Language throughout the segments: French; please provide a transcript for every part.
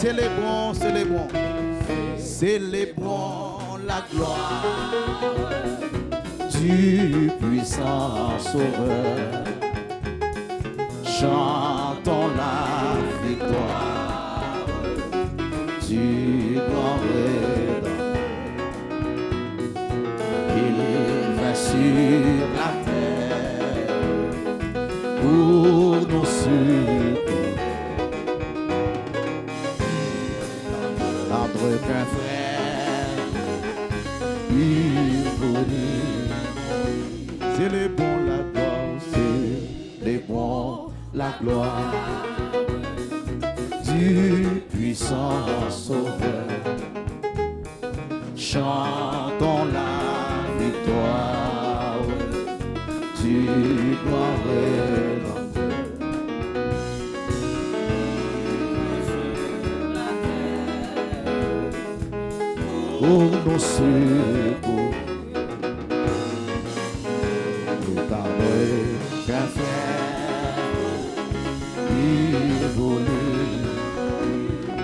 Célébrons, célébrons. Célébrons la gloire du puissant Sauveur. Chantons la victoire du grand Rédempteur. Il va sur la terre pour nous secourir. Entre qu'un frère, il brûle. Célébrons la gloire, célébrons la gloire du puissant Sauveur. Chantons la victoire du grand Rédempteur. Pour nos secours, nous t'avouons qu'un frère, il volait.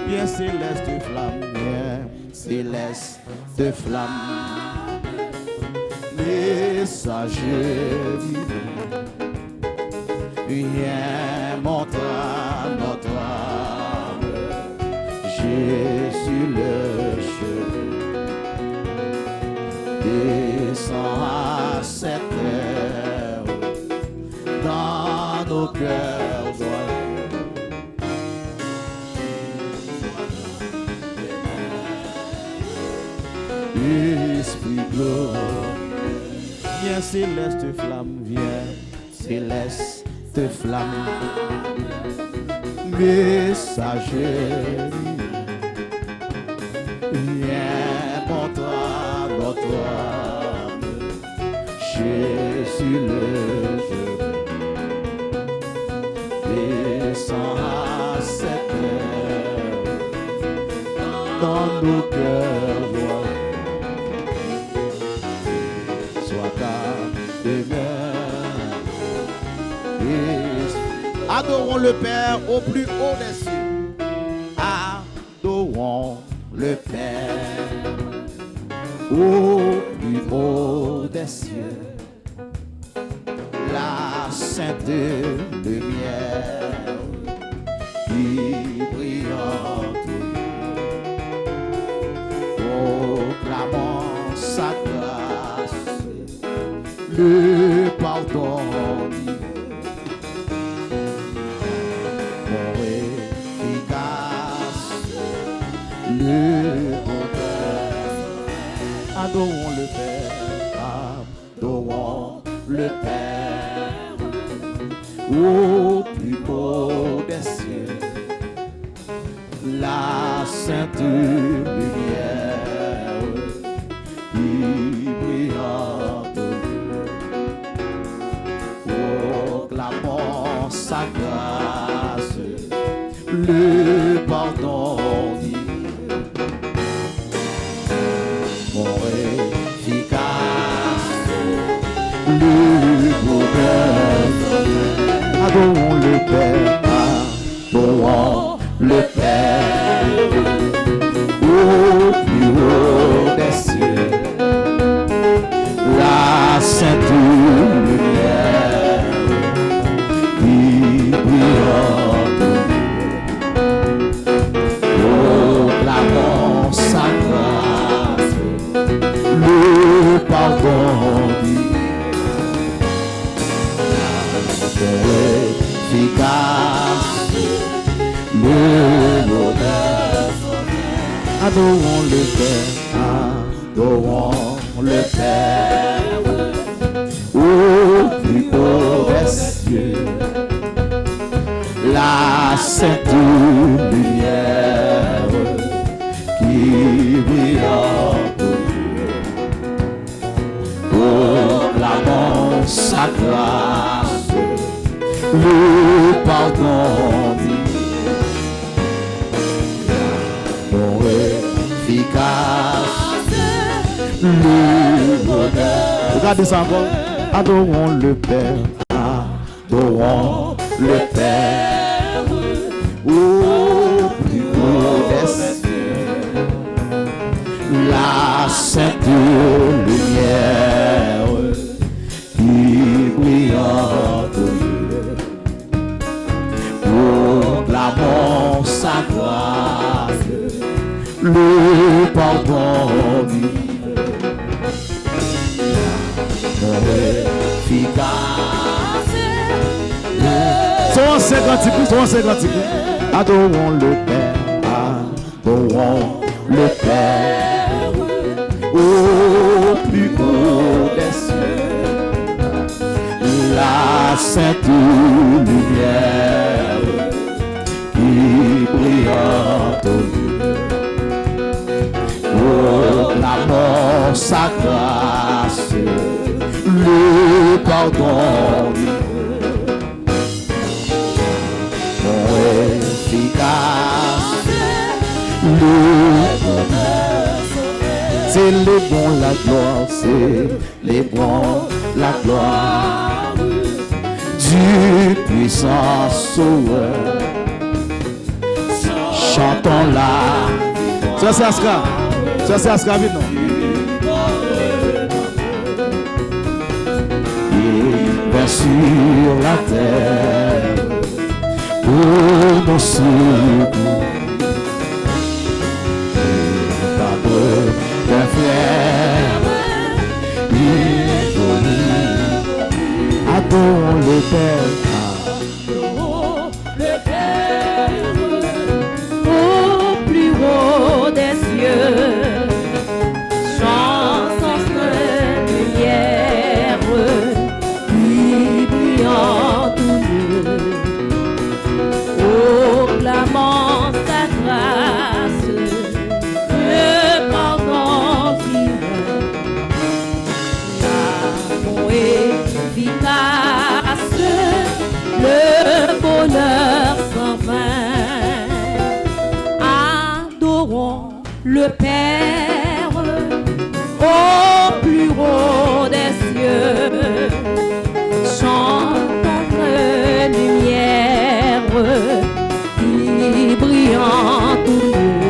Bien céleste flamme, bien céleste flamme, messager divin, viens montrer notre âme, Jésus le cheveu. Descends à cette terre dans nos cœurs joyeux. Esprit glorieux, viens céleste flamme, viens céleste flamme, messager, viens montrer notre âme, Jésus le jeune. Descends à cette heure dans nos cœurs joyeux. Sois ta demeure. Adorons le Père au plus haut des cieux. Adorons le Père au plus haut des cieux. La sainte lumière qui brillante, proclamant sa grâce, le pardon divin, mon efficace, le bonheur. Adorons le Père, adorons le Père au plus haut des cieux. La sainte lumière qui brillante, proclamant sa grâce, le pardon divin, mon efficace, le bonheur. Adorons le Père, adorons le Père au plus haut des cieux. La sainte lumière qui brillante, proclamant sa grâce, le pardon divin, efficace, le bonheur. Adorons le Père, adorons le Père au plus haut des cieux. La sainte lumière qui brillante, proclamant sa grâce, le pardon divin, mon efficace, le bonheur. Regardez ça encore. Adorons le Père, adorons le Père au plus haut le pardon divin. Efficace. Son 50. Adorons le Père, adorons le Père, au plus haut des cieux, la sainte lumière qui brillante au lieu, proclamons sa grâce, le pardon efficace, le bonheur, c'est les bons la gloire, c'est les bons la gloire du puissant sauveur. Chantons-la. Ça c'est Aska. Ça c'est Aska, vite non. Il va sur la terre pour nos secours, d'un frère, adorons le Père, au plus haut des cieux, chanson de lumière, qui brillant tout lieu. Proclamant sa grâce, le pardon divin, l'amour efficace, le bonheur sans fin. Adorons le Père au plus haut des cieux, chantons de lumière brillant tout lieu,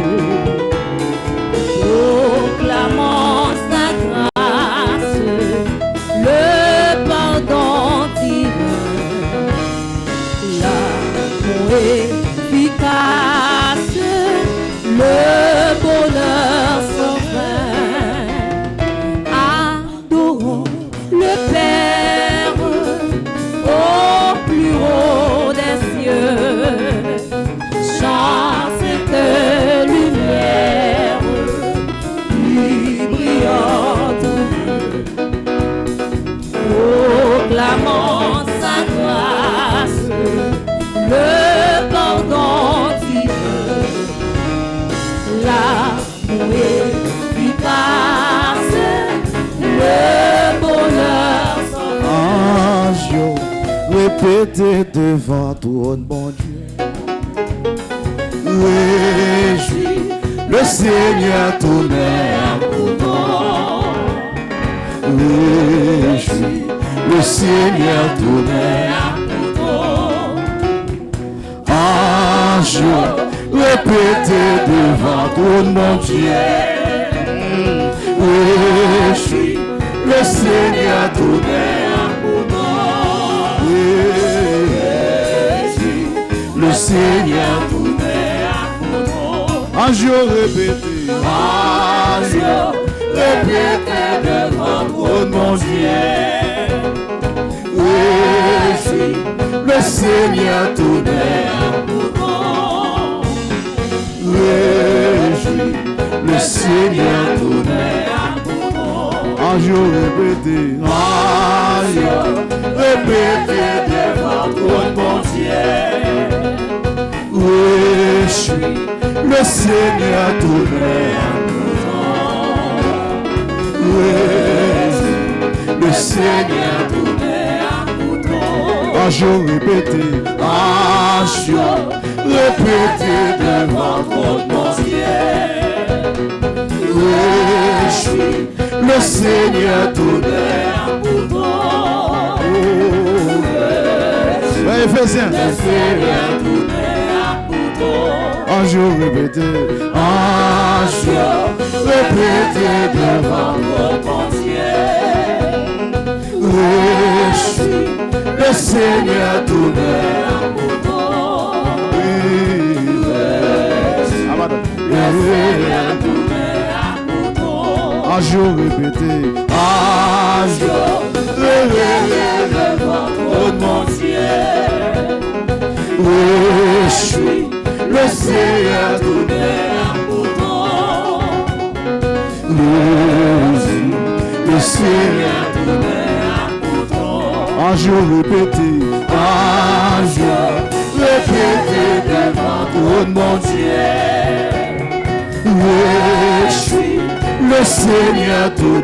proclamant sa grâce, le pardon divin, l'amour efficace, le bonheur sans fin. Adorons le Père au plus haut des cieux, cette lumière qui brillante, proclamant sa grâce, le pardon divin, l'amour efficace, le bonheur sans fin. Ange, répétez devant ton bon Dieu. Réjouis, le Seigneur tonnerre pourtant. Réjouis, le Seigneur tonnerre pourtant. Ange, répétez devant ton mon Dieu. Réjouis, le Seigneur tonnerre pourtant. Réjouis, le Seigneur tonnerre. Ange répété, devant ton mon Dieu. Réjouis, le Seigneur tonnerre pourtant. Réjouis, le Seigneur tonnerre pourtant. Ange répété, devant ton mon Dieu. Réjouis, le Seigneur tonnerre pourtant. Réjouis, le Seigneur tonnerre pourtant. Ange répété, devant ton mon Dieu. Réjouis, le Seigneur tonnerre pourtant. Éphésiens, le Seigneur tonnerre pourtant. Ange répété, devant ton mon Dieu. Réjouis, le Seigneur tonnerre pourtant. Le Seigneur Un jour répété, un jour répété devant mon Dieu. Oui, je suis le Seigneur tout le Seigneur un jour répété devant mon Dieu. Oui, je suis le Seigneur tout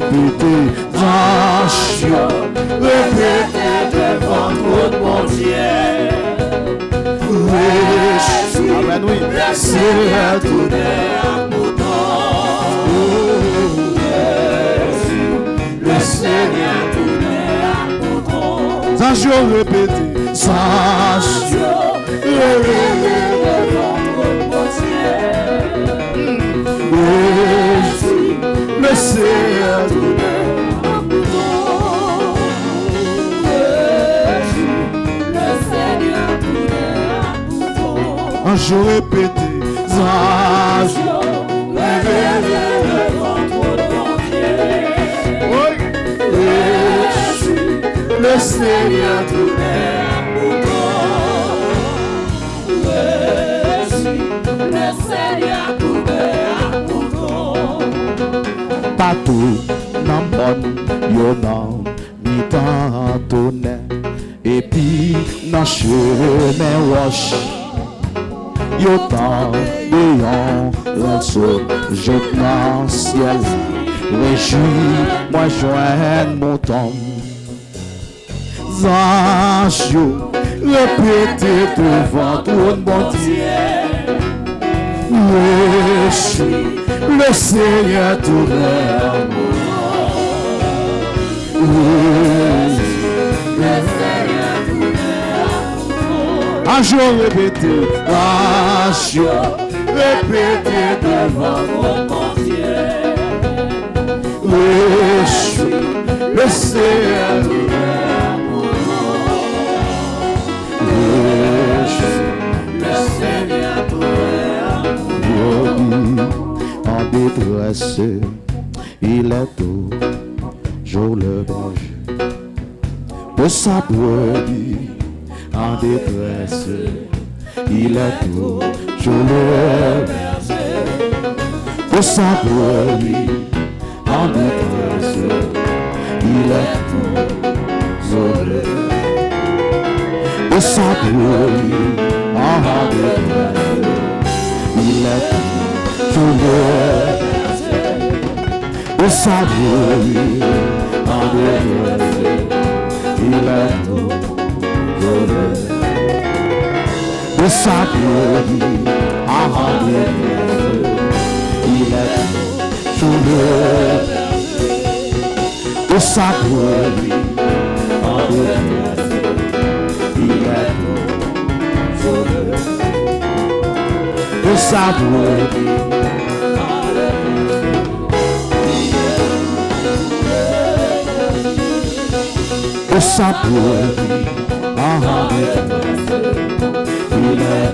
répété, répété devant mon Dieu. Oui, amen, oui, Seigneur tout le Seigneur tout un jour répété, répété devant mon Dieu. Le Seigneur un jour répété, un jour répété devant mon Dieu. Le Seigneur tout Tatou nan bon yo nan mi tantone et puis nan chemin roche yo tan yon renso jette nan ciel réjoui moi joindre mon temps ange yo répété devant tout mon Dieu. Je suis le Seigneur tout un jour répété, devant mon Dieu. Je suis le Seigneur en détresse, il est toujours le berger de sa brebis. En détresse, il est toujours le berger de sa brebis. En détresse, il est toujours le berger de sa brebis. En détresse, il est de sa brebis, en détresse, il est de sa brebis, en détresse, il est de sa brebis, en détresse, il est de sa brebis. De sa brebis, en détresse, il est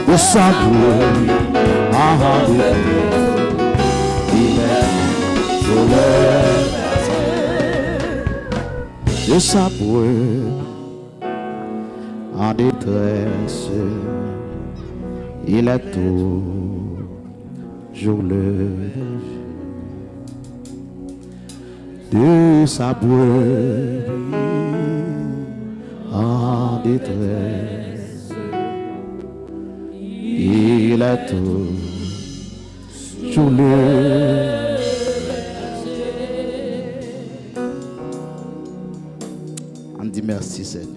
de sa brebis, en détresse, il est de sa brebis, en détresse, il est toujours le de sa brebis en détresse, il est toujours le on dit merci Seigneur.